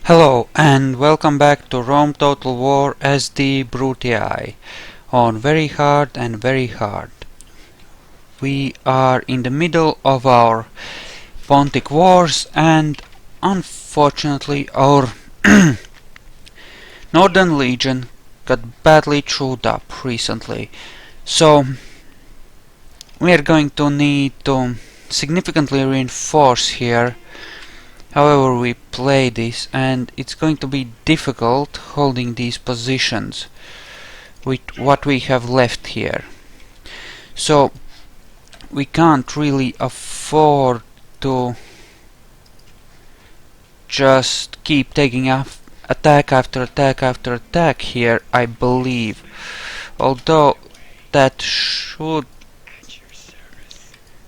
Hello and welcome back to Rome Total War as the Brutii on Very Hard and Very Hard. We are in the middle of our Pontic Wars and unfortunately our Northern Legion got badly chewed up recently. So we are going to need to significantly reinforce here however we play this, and it's going to be difficult holding these positions with what we have left here. So we can't really afford to just keep taking attack after attack after attack here, I believe. Although that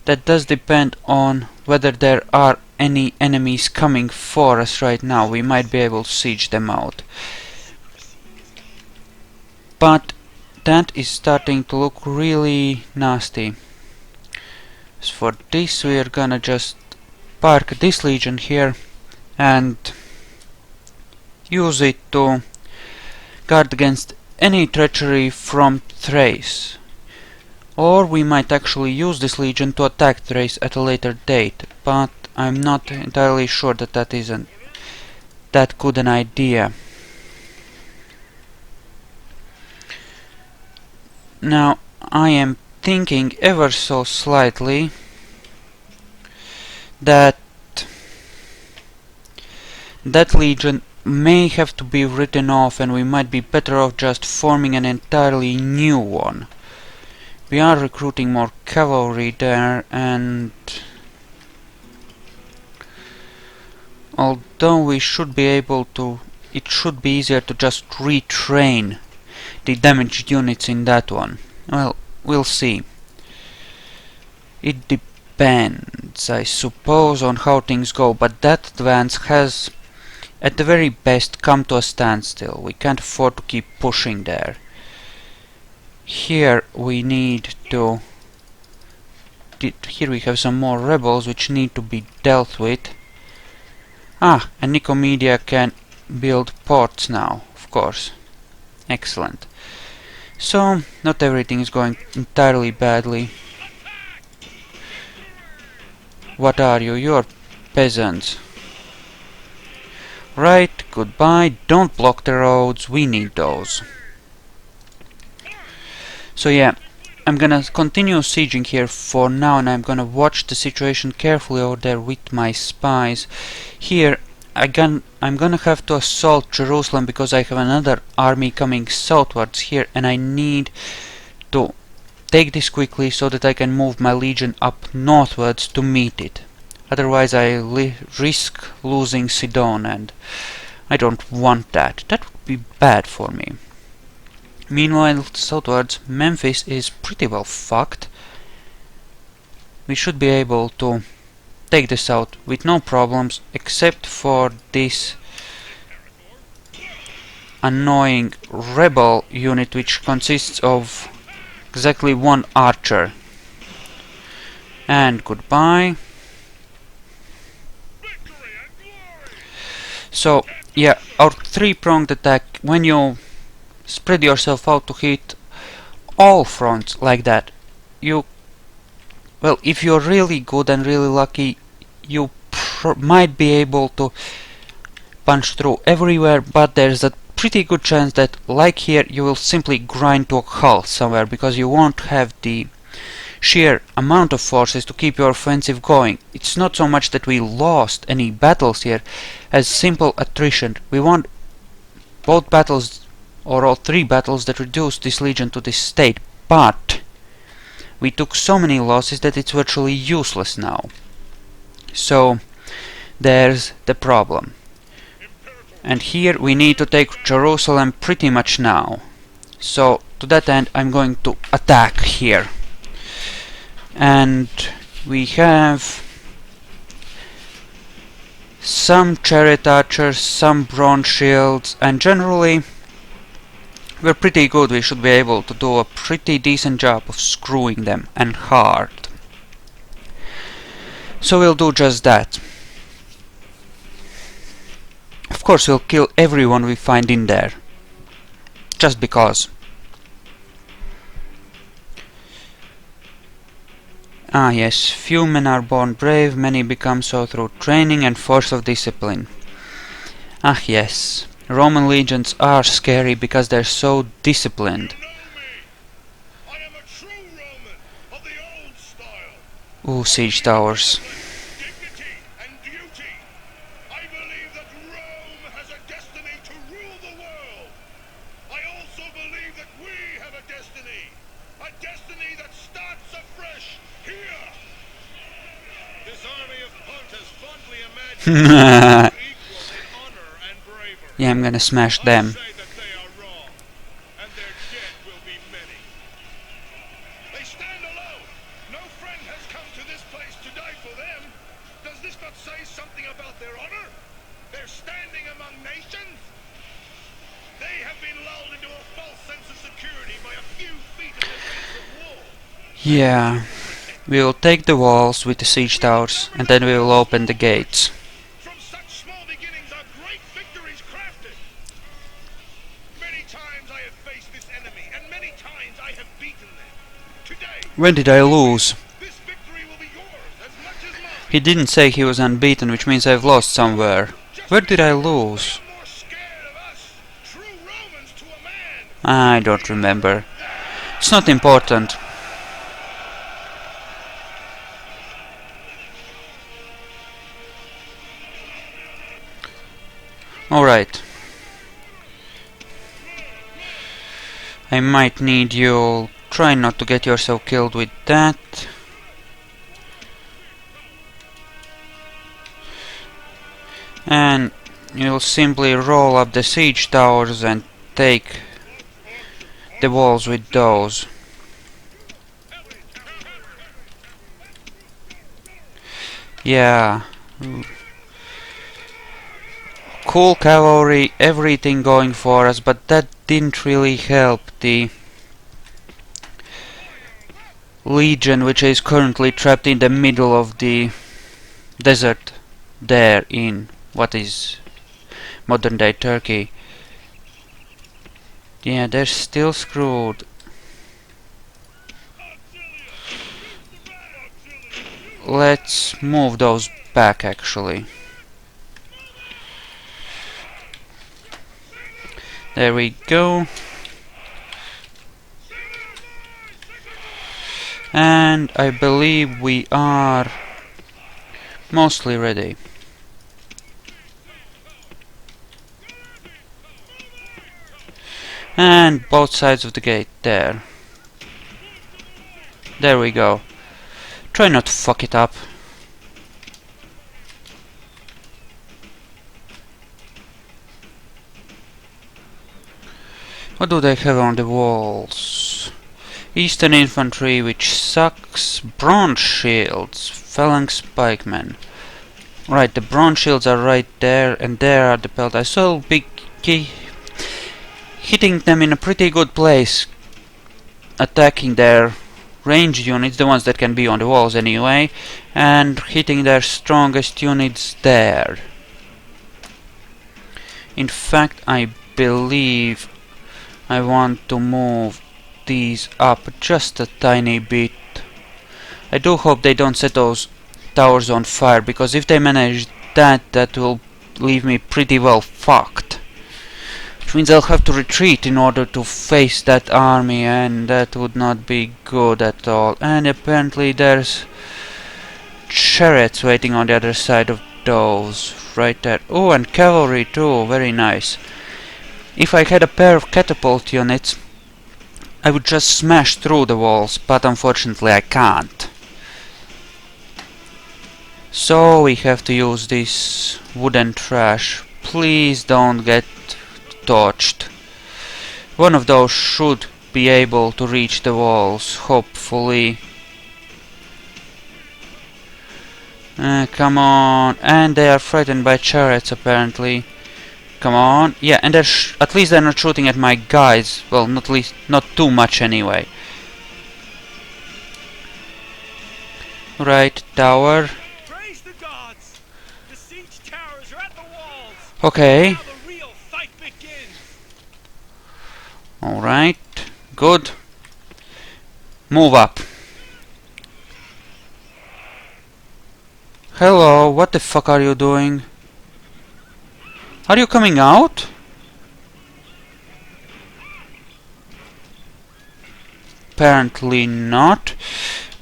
does depend on whether there are any enemies coming for us right now. We might be able to siege them out. But that is starting to look really nasty. As for this, we are gonna just park this legion here and use it to guard against any treachery from Thrace. Or we might actually use this legion to attack Thrace at a later date, but I'm not entirely sure that that isn't that good an idea. Now, I am thinking ever so slightly that that legion may have to be written off, and we might be better off just forming an entirely new one. We are recruiting more cavalry there, and although we should be able to, it should be easier to just retrain the damaged units in that one. Well, we'll see. It depends, I suppose, on how things go, but that advance has, at the very best, come to a standstill. We can't afford to keep pushing there. Here we need to... Here we have some more rebels which need to be dealt with. Ah, and Nicomedia can build ports now, of course. Excellent. So, not everything is going entirely badly. What are you? You're peasants. Right, goodbye. Don't block the roads, we need those. So yeah, I'm gonna continue sieging here for now, and I'm gonna watch the situation carefully over there with my spies. Here, I'm gonna have to assault Jerusalem because I have another army coming southwards here, and I need to take this quickly so that I can move my legion up northwards to meet it. Otherwise I risk losing Sidon, and I don't want that. That would be bad for me. Meanwhile, southwards, Memphis is pretty well fucked. We should be able to take this out with no problems, except for this annoying rebel unit which consists of exactly one archer. And goodbye. So, yeah, our three-pronged attack, when you spread yourself out to hit all fronts like that, well, if you're really good and really lucky, you might be able to punch through everywhere, but there's a pretty good chance that, like here, you will simply grind to a halt somewhere, because you won't have the sheer amount of forces to keep your offensive going. It's not so much that we lost any battles here as simple attrition. We won both battles, or all three battles, that reduced this legion to this state, but we took so many losses that it's virtually useless now. So there's the problem. And here we need to take Jerusalem pretty much now. So to that end I'm going to attack here. And we have some chariot archers, some bronze shields, and generally we're pretty good. We should be able to do a pretty decent job of screwing them, and hard. So we'll do just that. Of course we'll kill everyone we find in there. Just because. Ah yes, few men are born brave, many become so through training and force of discipline. Ah yes, Roman legions are scary because they're so disciplined. I am a true Roman of the old style. Ooh, siege towers. Dignity and duty. I believe that Rome has a destiny to rule the world. I also believe that we have a destiny that starts afresh here. This army of Pontus fondly imagines equal in honor and bravery. Yeah, I'm gonna smash I them. say that they are wrong, and their dead will be many. They stand alone. No friend has come to this place to die for them. Does this not say something about their honor? They're standing among nations. They have been lulled into a false sense of security by a few feet of defensive wall. Yeah, we will take the walls with the siege towers and then we will open the gates. From such small beginnings are great victories crafted. Many times I have faced this enemy, and many times I have beaten them. Today, When did I lose? this victory will be yours as much as mine. He didn't say he was unbeaten, which means I've lost somewhere. Where did I lose? They are more scared of us, true Romans to a man. I don't remember. It's not important. Alright. I might need you. Try not to get yourself killed with that. And you'll simply roll up the siege towers and take the walls with those. Yeah. Cool cavalry, everything going for us, but that didn't really help the legion, which is currently trapped in the middle of the desert there in what is modern day Turkey. Yeah, they're still screwed. Let's move those back actually. There we go. And I believe we are mostly ready. And both sides of the gate there. There we go. Try not to fuck it up. What do they have on the walls? Eastern infantry, which sucks. Bronze shields. Phalanx pikemen. Right, the bronze shields are right there, and there are the peltars. So big hitting them in a pretty good place. Attacking their ranged units, the ones that can be on the walls anyway, and hitting their strongest units there. In fact, I believe I want to move these up just a tiny bit. I do hope they don't set those towers on fire, because if they manage that, that will leave me pretty well fucked. Which means I'll have to retreat in order to face that army, and that would not be good at all. And apparently there's chariots waiting on the other side of those, right there. Oh, and cavalry too, very nice. If I had a pair of catapult units, I would just smash through the walls, but unfortunately I can't. So we have to use this wooden trash. Please don't get torched. One of those should be able to reach the walls, hopefully. Come on. And they are frightened by chariots, apparently. Come on. Yeah, and they're at least they're not shooting at my guys. Well, not too much anyway. Right, tower. Praise the gods! The siege towers are Okay. Alright. Good. Move up. Hello, what the fuck are you doing? Are you coming out? Apparently not.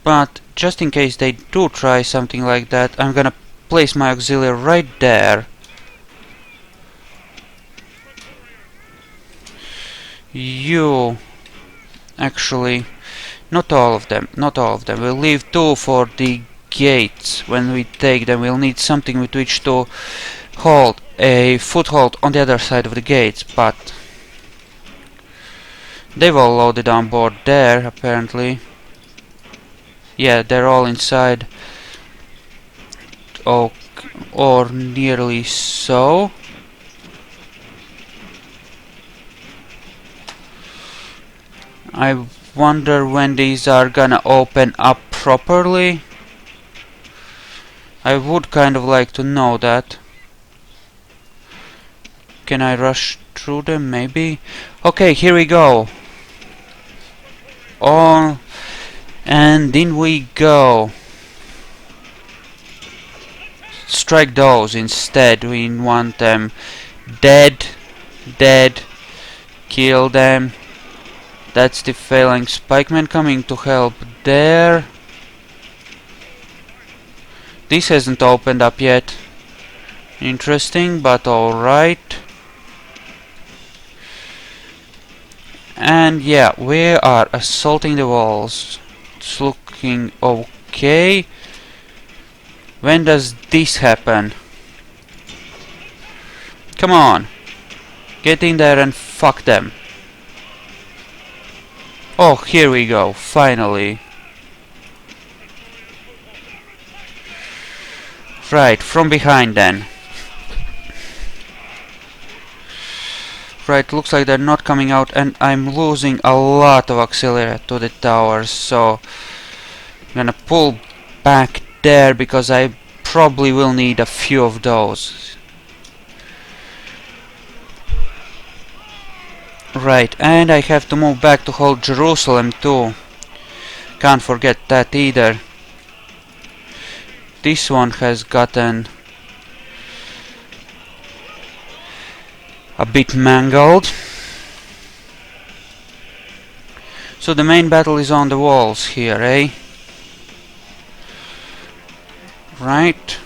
But just in case they do try something like that, I'm gonna place my auxiliary right there. You... Actually... Not all of them, not all of them. We'll leave 2 for the gates. When we take them, we'll need something with which to hold a foothold on the other side of the gates, but they've all loaded on board there, apparently. Yeah, they're all inside. Oh, or nearly so. I wonder when these are gonna open up properly. I would kind of like to know that. Can I rush through them? Maybe? Okay, here we go. Oh, and in we go. Strike those instead. We want them dead. Dead. Kill them. That's the failing spikeman coming to help there. This hasn't opened up yet. Interesting, but alright. And yeah, we are assaulting the walls. It's looking okay. When does this happen? Come on. Get in there and fuck them. Oh, here we go, finally. Right, from behind then. Right, looks like they're not coming out, and I'm losing a lot of auxiliary to the towers, so I'm gonna pull back there because I probably will need a few of those. Right, and I have to move back to hold Jerusalem too. Can't forget that either. This one has gotten a bit mangled. So the main battle is on the walls here, eh? Right.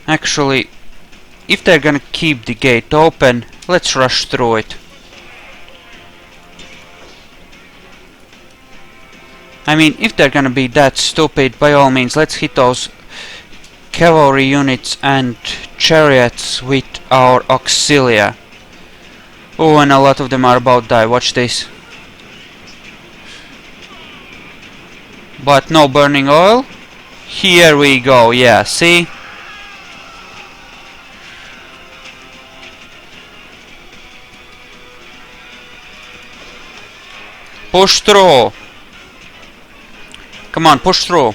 Actually, if they're gonna keep the gate open, let's rush through it. I mean, if they're gonna be that stupid, by all means, let's hit those cavalry units and chariots with our auxilia. Oh, and a lot of them are about to die. Watch this. But no burning oil. Here we go. Yeah, see? Push through. Come on, push through.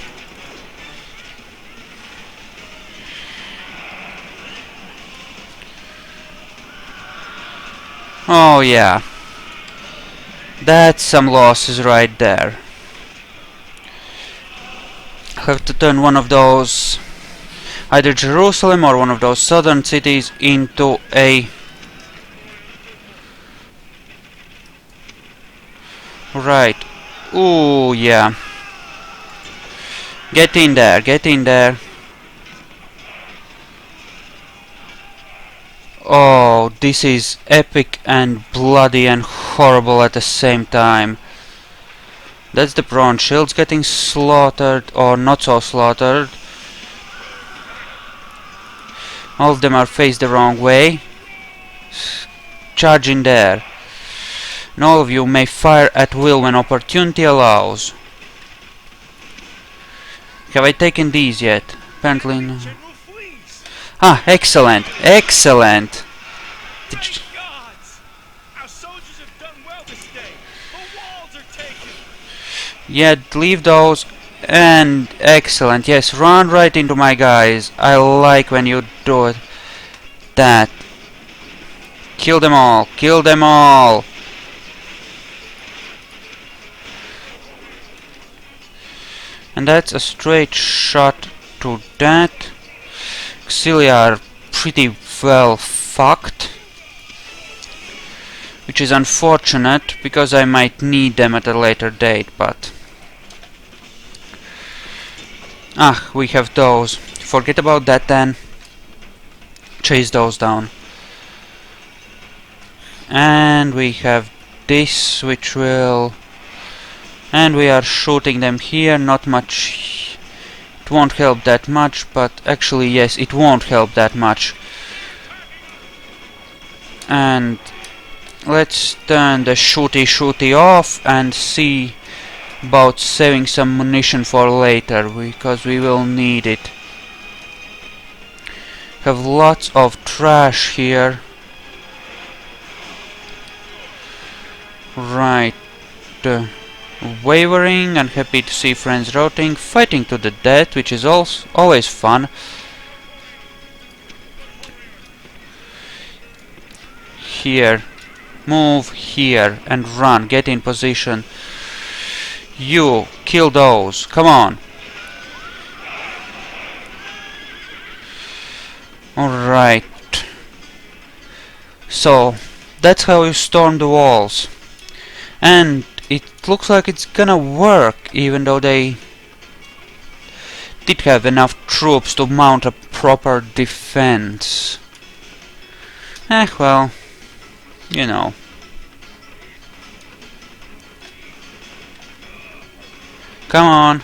Oh yeah. That's some losses right there. I have to turn one of those, either Jerusalem or one of those southern cities, into a... Right. Ooh, yeah. Get in there, get in there. Oh, this is epic and bloody and horrible at the same time. That's the bronze shields getting slaughtered, or not so slaughtered. All of them are faced the wrong way. Charge in there. And all of you may fire at will when opportunity allows. Have I taken these yet? Apparently no. Ah, excellent, excellent. Yeah, leave those And excellent, yes, run right into my guys. I like when you do it. That. Kill them all, kill them all. And that's a straight shot to that. Auxilia are pretty well fucked. Which is unfortunate, because I might need them at a later date, but... Ah, we have those. Forget about that then. Chase those down. And we have this, which will... And we are shooting them here, not much... It won't help that much, but actually yes, it won't help that much. And... Let's turn the shooty off and see about saving some munition for later, because we will need it. Have lots of trash here. Right. Wavering and happy to see friends routing, fighting to the death, which is also always fun. Here. Move here and run, get in position. You, kill those, come on. Alright. So, that's how you storm the walls. And it looks like it's gonna work, even though they did have enough troops to mount a proper defense. Well, you know. Come on.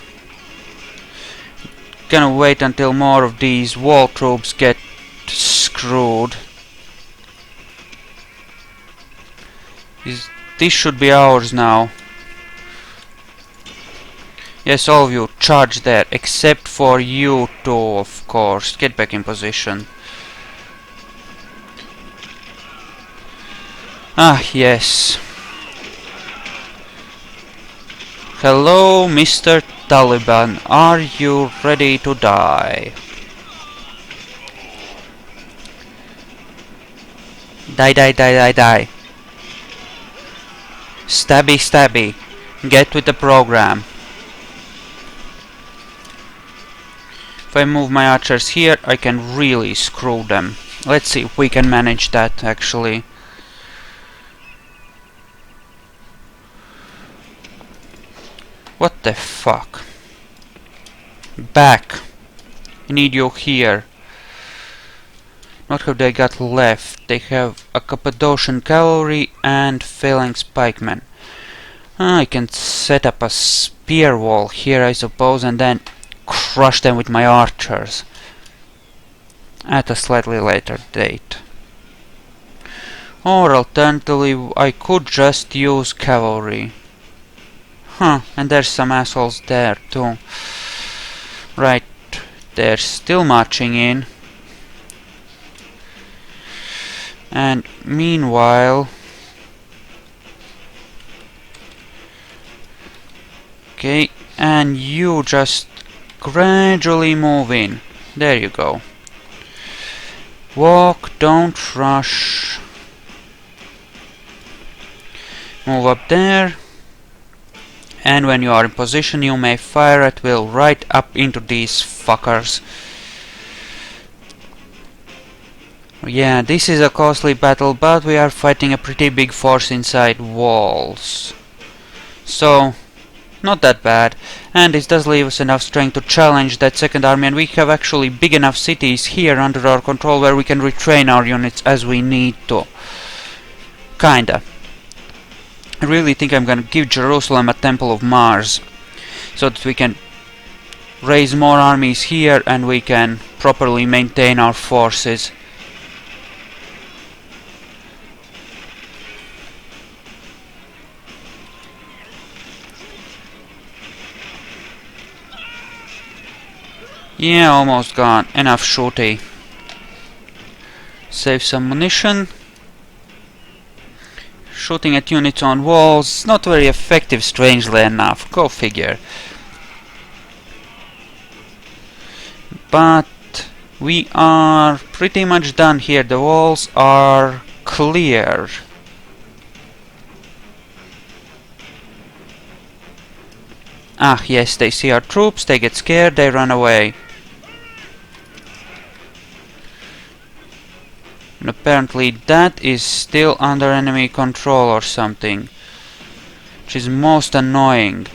Gonna wait until more of these wall troops get screwed. This should be ours now. Yes, all of you, charge there, except for you two, of course. Get back in position. Ah, yes. Hello, Mr. Taliban. Are you ready to die? Die, die, die, die, die. Stabby, stabby. Get with the program. If I move my archers here, I can really screw them. Let's see if we can manage that, actually. What the fuck? Back. I need you here. What have they got left? They have a Cappadocian cavalry and phalanx pikemen. I can set up a spear wall here, I suppose, and then crush them with my archers at a slightly later date. Or alternatively, I could just use cavalry. And there's some assholes there too. Right, they're still marching in. And meanwhile... Okay, and you just gradually move in. There you go. Walk, don't rush. Move up there. And when you are in position, you may fire at will right up into these fuckers. Yeah, this is a costly battle, but we are fighting a pretty big force inside walls. So, not that bad. And this does leave us enough strength to challenge that second army, and we have actually big enough cities here under our control where we can retrain our units as we need to. Kinda. I really think I'm gonna give Jerusalem a Temple of Mars, so that we can raise more armies here and we can properly maintain our forces. Yeah, almost gone. Enough shooty. Save some munition. Shooting at units on walls, not very effective, strangely enough. Go figure. but we are pretty much done here. The walls are clear. Ah, yes, they see our troops, they get scared, they run away. And apparently that is still under enemy control or something, which is most annoying.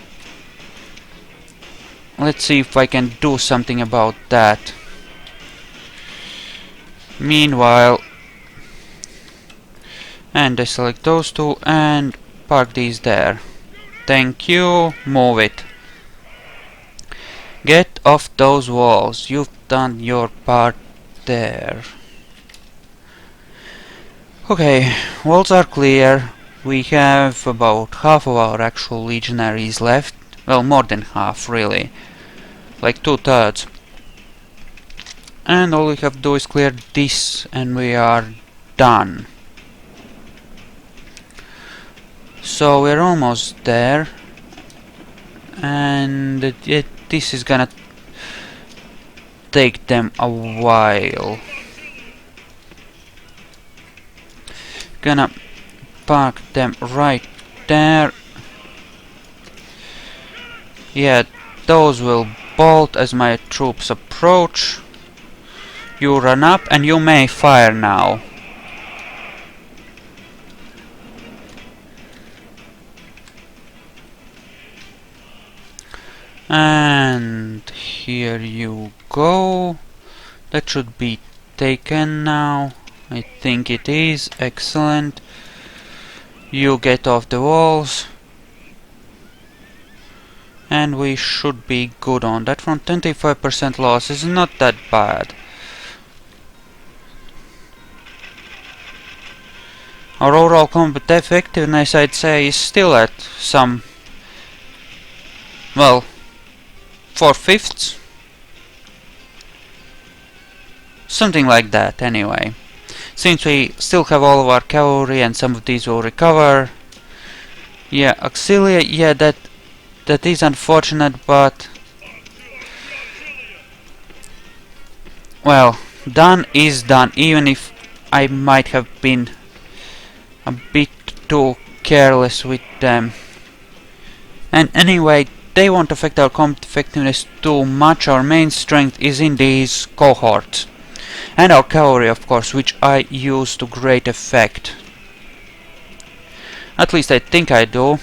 Let's see if I can do something about that. Meanwhile, and I select those two and park these there. Thank you, move it. Get off those walls, you've done your part there. Okay, walls are clear. We have about half of our actual legionaries left. Well, more than half, really. Like 2/3. And all we have to do is clear this and we are done. So we're almost there. And this is gonna take them a while. Gonna park them right there. Yeah, those will bolt as my troops approach. You run up and you may fire now. And here you go. That should be taken now. I think it is. Excellent. You get off the walls. And we should be good on that front. 25% loss is not that bad. Our overall combat effectiveness, I'd say, is still at some, well, 4/5. Something like that, anyway. Since we still have all of our cavalry and some of these will recover. Yeah, Auxilia, yeah, that is unfortunate, but well, done is done, even if I might have been a bit too careless with them. And anyway, they won't affect our combat effectiveness too much. Our main strength is in these cohorts. And our cavalry, of course, which I use to great effect. At least I think I do.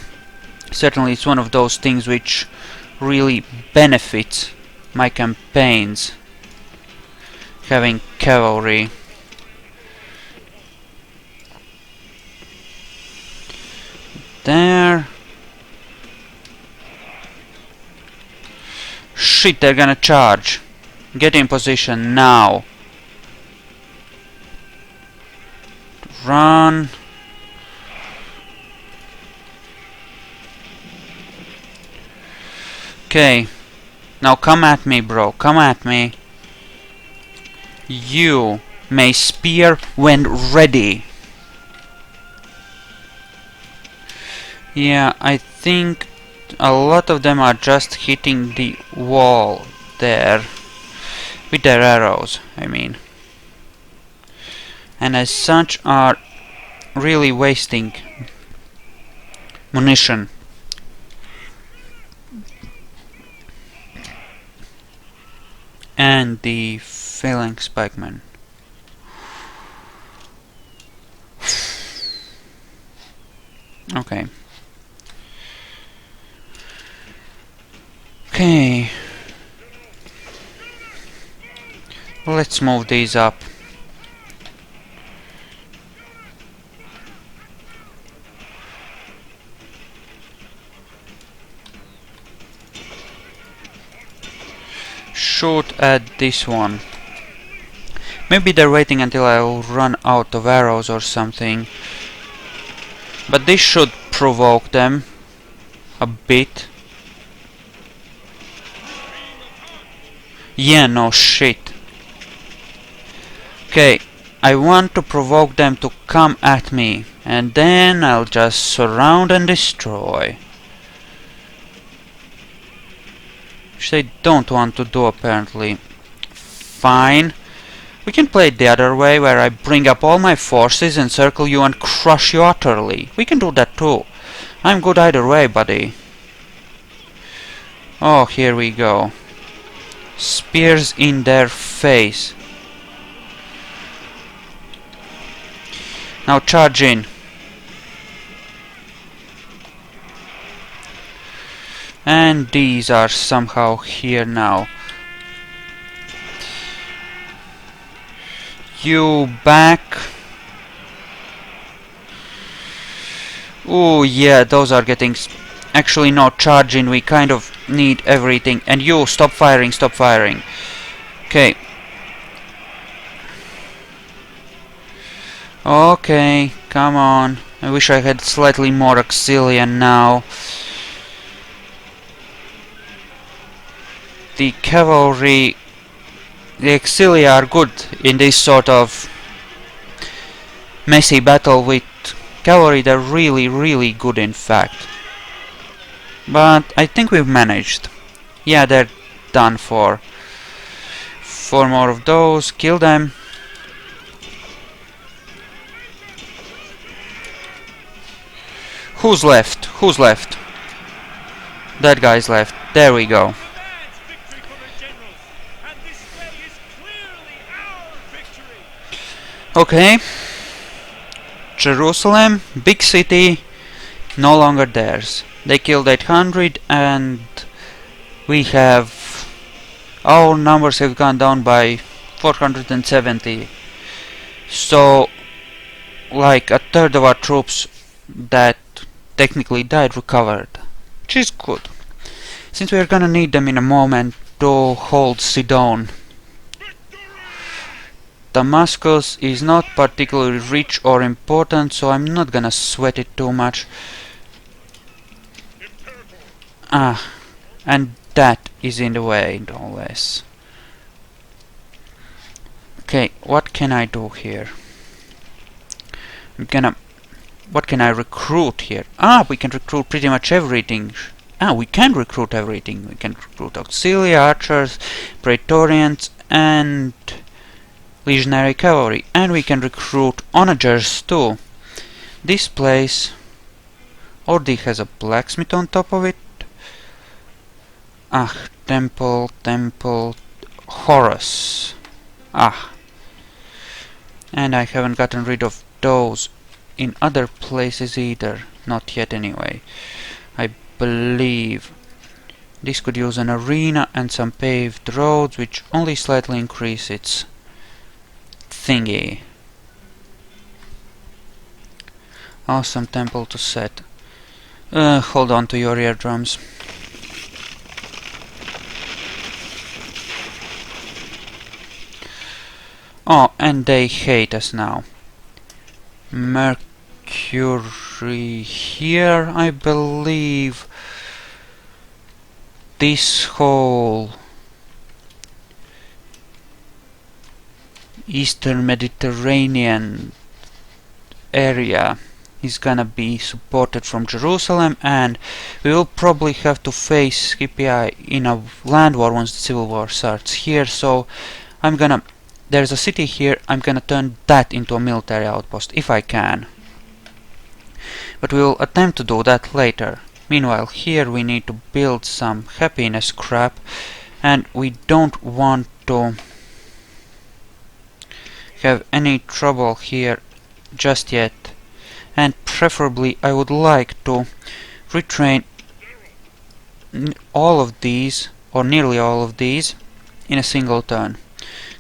Certainly it's one of those things which really benefits my campaigns, having cavalry. There. Shit, they're gonna charge. Get in position now. Run. Okay. Now come at me, bro. Come at me. You may spear when ready. Yeah, I think a lot of them are just hitting the wall there. With their arrows, I mean. And as such are really wasting munition. And the phalanx pikemen. Okay. Okay. Let's move these up. Shoot at this one. Maybe they're waiting until I'll run out of arrows or something. But this should provoke them a bit. Yeah, no shit. Okay, I want to provoke them to come at me, and then I'll just surround and destroy. Which they don't want to do, apparently. fine. We can play it the other way, where I bring up all my forces, encircle you and crush you utterly. We can do that too. I'm good either way, buddy. Oh, here we go. Spears in their face. Now charge in. And these are somehow here now. You back. Oh yeah, those are getting... Actually no, charge in, we kind of need everything. And you, stop firing, stop firing. Okay. Okay, come on. I wish I had slightly more auxilian now. The cavalry... The auxilia are good in this sort of messy battle with cavalry. They're really good in fact. But I think we've managed. Yeah, they're done for. 4 more of those. Kill them. Who's left? Who's left? That guy's left. There we go. Okay. Jerusalem, big city, no longer theirs. They killed 800 and we have... Our numbers have gone down by 470. So, like a third of our troops that technically died recovered. Which is good. Since we are gonna need them in a moment to hold Sidon. Damascus is not particularly rich or important, so I'm not gonna sweat it too much. Ah, and that is in the way, no less. Okay, what can I do here? What can I recruit here? Ah, we can recruit pretty much everything. Ah, we can recruit everything. We can recruit auxiliary archers, praetorians, and legionary cavalry, and we can recruit onagers too. This place already has a blacksmith on top of it. Ah, temple, Horus. Ah. And I haven't gotten rid of those in other places either. Not yet anyway. I believe this could use an arena and some paved roads, which only slightly increase its thingy. Awesome temple to set. Hold on to your eardrums. Oh, and they hate us now. Mercury here, I believe. This whole Eastern Mediterranean area is gonna be supported from Jerusalem, and we will probably have to face Scipio in a land war once the civil war starts here, so I'm gonna... There's a city here, I'm gonna turn that into a military outpost, if I can. But we'll attempt to do that later. Meanwhile, here we need to build some happiness crap, and we don't want to have any trouble here just yet. And preferably I would like to retrain all of these, or nearly all of these, in a single turn.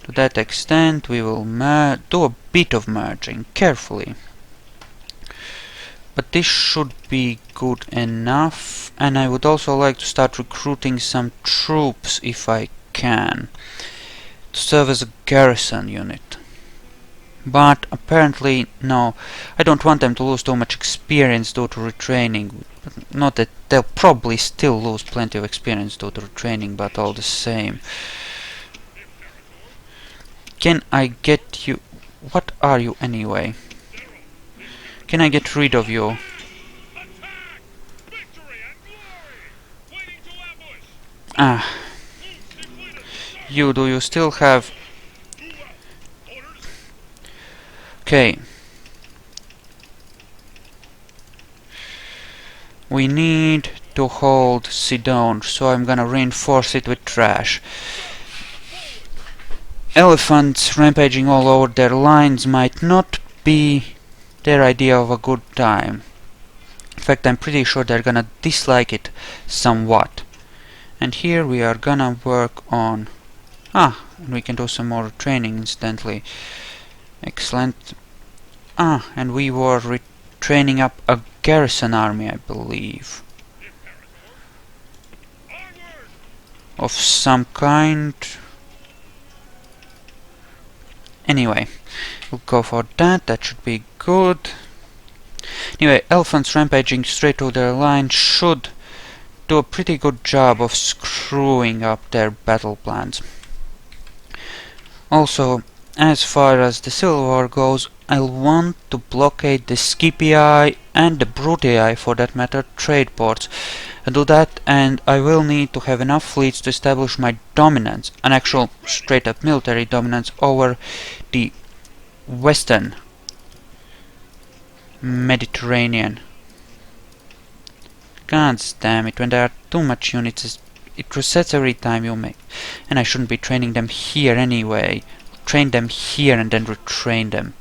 To that extent we will do a bit of merging, carefully. But this should be good enough, and I would also like to start recruiting some troops if I can, to serve as a garrison unit. But apparently, no, I don't want them to lose too much experience due to retraining. Not that they'll probably still lose plenty of experience due to retraining, but all the same. Can I get you... What are you anyway? Can I get rid of you? Ah. You, do you still have Okay. We need to hold Sidon, so I'm gonna reinforce it with trash. Elephants rampaging all over their lines might not be their idea of a good time. In fact, I'm pretty sure they're gonna dislike it somewhat. And here we are gonna work on... and we can do some more training instantly. Excellent. And we were training up a garrison army, I believe. Of some kind. Anyway, we'll go for that. That should be good. Anyway, elephants rampaging straight to their line should do a pretty good job of screwing up their battle plans. Also, as far as the Civil War goes, I'll want to blockade the Scipii and the Brutii, for that matter, trade ports. I'll do that, and I will need to have enough fleets to establish my dominance, an actual straight-up military dominance, over the western Mediterranean. God damn it, when there are too much units, it resets every time you make. And I shouldn't be training them here anyway. Train them here and then retrain them.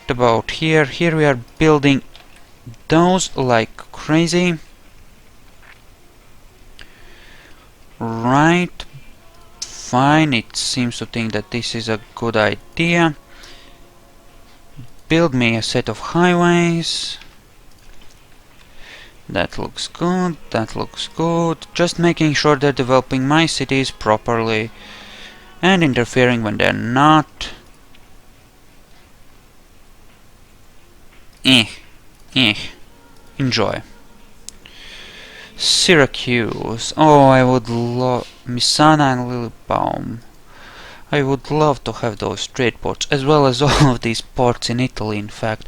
About here we are building those like crazy. Right. Fine, it seems to think that this is a good idea. Build me a set of highways. That looks good, that looks good. Just making sure they're developing my cities properly and interfering when they're not. Enjoy. Syracuse. Oh, I would love Misana and Lillebaum. I would love to have those trade ports, as well as all of these ports in Italy, in fact.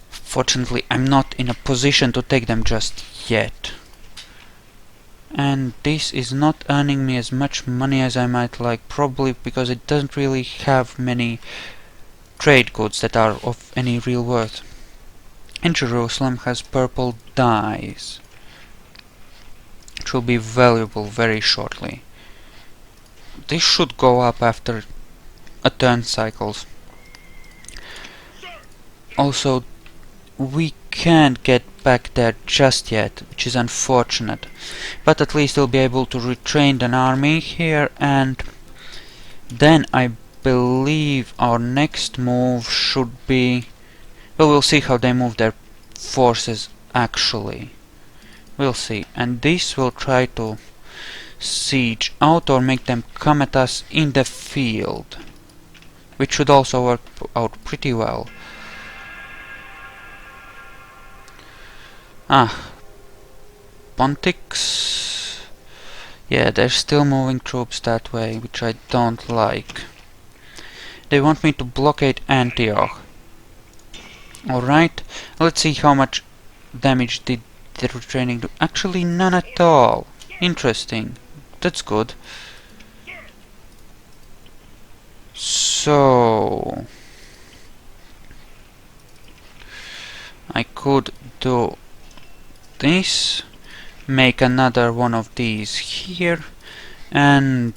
Fortunately, I'm not in a position to take them just yet. And this is not earning me as much money as I might like, probably because it doesn't really have many trade goods that are of any real worth. And Jerusalem has purple dyes, which will be valuable very shortly. This should go up after a turn cycles. Also, we can't get back there just yet, which is unfortunate. But at least we'll be able to retrain an army here, and then I believe our next move should be... Well, we'll see how they move their forces actually. We'll see. And this will try to siege out or make them come at us in the field, which should also work out pretty well. Pontics. Yeah, they're still moving troops that way, which I don't like. They want me to blockade Antioch. Alright, let's see how much damage did the retraining do. Actually, none at all. Interesting. That's good. So... I could do this, make another one of these here, and...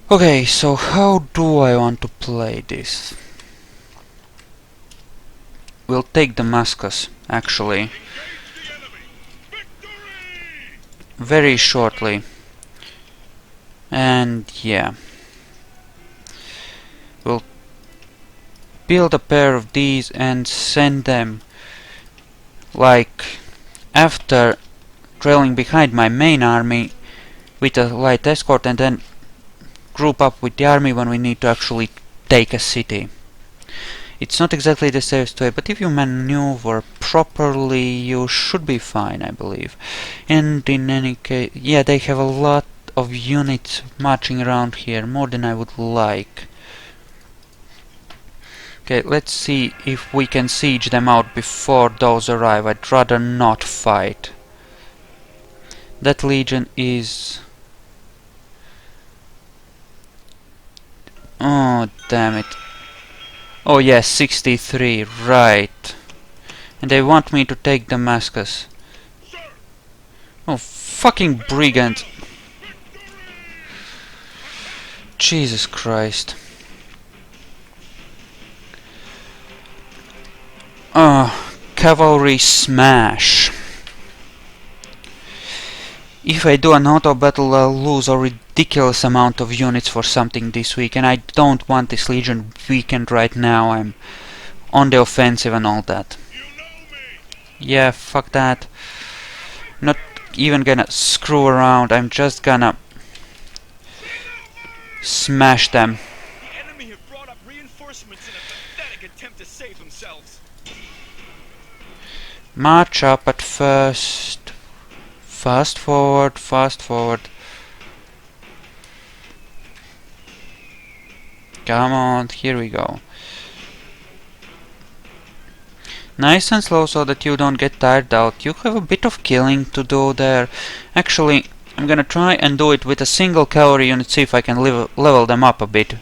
Okay, so how do I want to play this? We'll take Damascus, actually, very shortly. And yeah, we'll build a pair of these and send them, like, after trailing behind my main army with a light escort, and then group up with the army when we need to actually take a city. It's not exactly the safest way, but if you maneuver properly, you should be fine, I believe. And in any case, yeah, they have a lot of units marching around here, more than I would like. Okay, let's see if we can siege them out before those arrive. I'd rather not fight. That legion is Oh, damn it. Oh yes, 63, right. And they want me to take Damascus. Sir, Oh, fucking brigand. Jesus Christ. Cavalry smash. If I do an auto battle, I'll lose a ridiculous amount of units for something this week, and I don't want this legion weakened right now. I'm on the offensive and all that. you know me. Yeah, fuck that. Not even gonna screw around, I'm just gonna smash them. The enemy have brought up reinforcements in a pathetic attempt to save themselves. March up at first. Fast forward, fast forward. Come on, here we go. Nice and slow so that you don't get tired out. You have a bit of killing to do there. Actually, I'm gonna try and do it with a single cavalry unit, see if I can level them up a bit.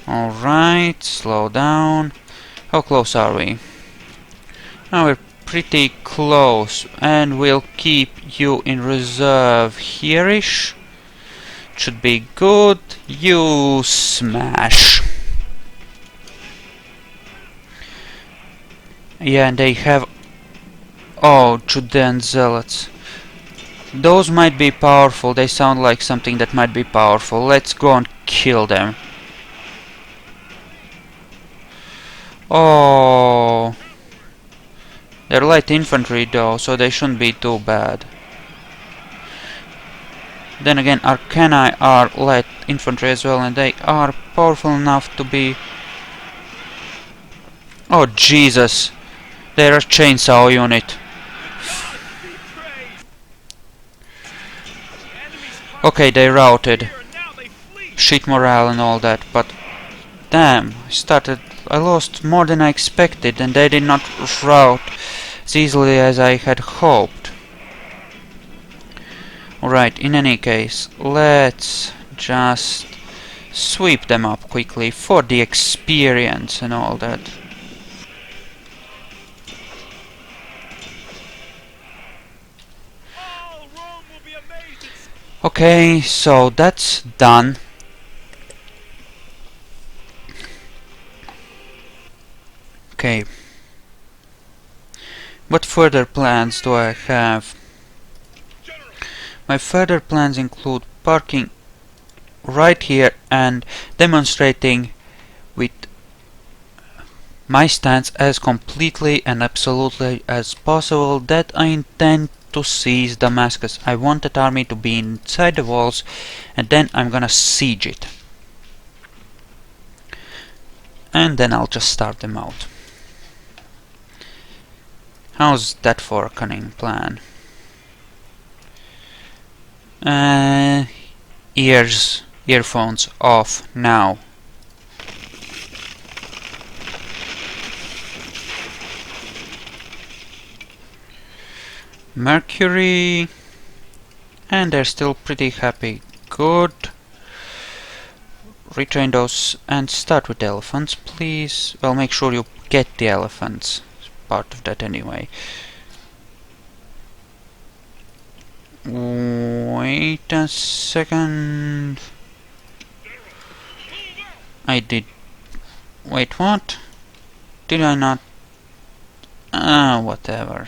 Alright, slow down. How close are we? Now we're pretty close, and we'll keep you in reserve here-ish. Should be good. You smash. Yeah, and they have... Oh, Judean Zealots. Those might be powerful. They sound like something that might be powerful. Let's go and kill them. Oh... They're light infantry though, so they shouldn't be too bad. Then again, Arcani are light infantry as well, and they are powerful enough to be... Oh Jesus! They're a chainsaw unit. Okay, they routed. Shit morale and all that, but... Damn, I lost more than I expected, and they did not rout as easily as I had hoped. Alright, in any case, let's just sweep them up quickly for the experience and all that. Okay, so that's done. Okay. What further plans do I have? My further plans include parking right here and demonstrating with my stance as completely and absolutely as possible that I intend to seize Damascus. I want that army to be inside the walls, and then I'm gonna siege it. And then I'll just start them out. How's that for a cunning plan? Earphones off now. Mercury, and they're still pretty happy. Good. Retrain those and start with the elephants, please. Well, make sure you get the elephants. It's part of that anyway. Wait a second. I did... Wait, what? Did I not... whatever.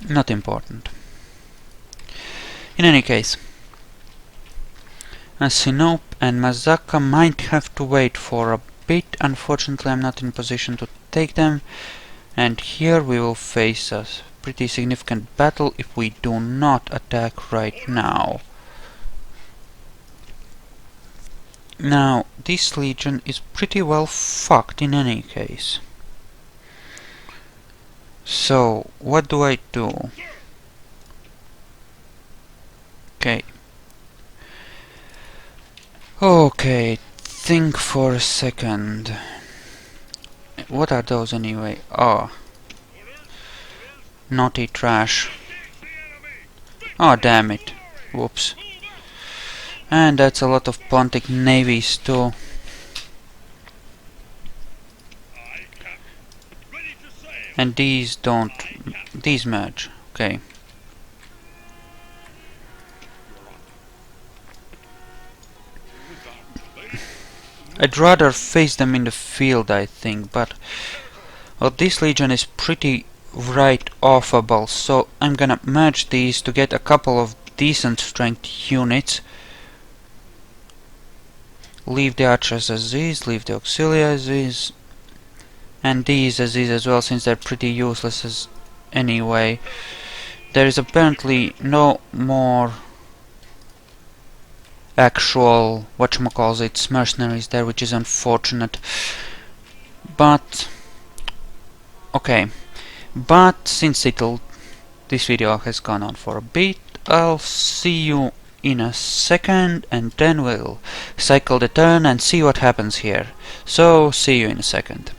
Not important. In any case, Sinope and Mazaka might have to wait for a bit. Unfortunately, I'm not in position to take them, and here we will face a pretty significant battle if we do not attack right now. Now, this legion is pretty well fucked in any case. So, what do I do? Okay. Okay, think for a second. What are those anyway? Oh. Naughty trash. Oh, damn it. Whoops. And that's a lot of Pontic navies too. Aye, Captain. Ready to sail. And these don't... these merge. Okay. I'd rather face them in the field, I think, but... well, this legion is pretty right offable, so I'm gonna merge these to get a couple of decent strength units. Leave the archers as is, leave the auxiliary as is, and these as is as well, since they're pretty useless as anyway. There is apparently no more actual whatchamacallits mercenaries there, which is unfortunate. But okay. But since this video has gone on for a bit, I'll see you in a second, and then we'll cycle the turn and see what happens here. So, see you in a second.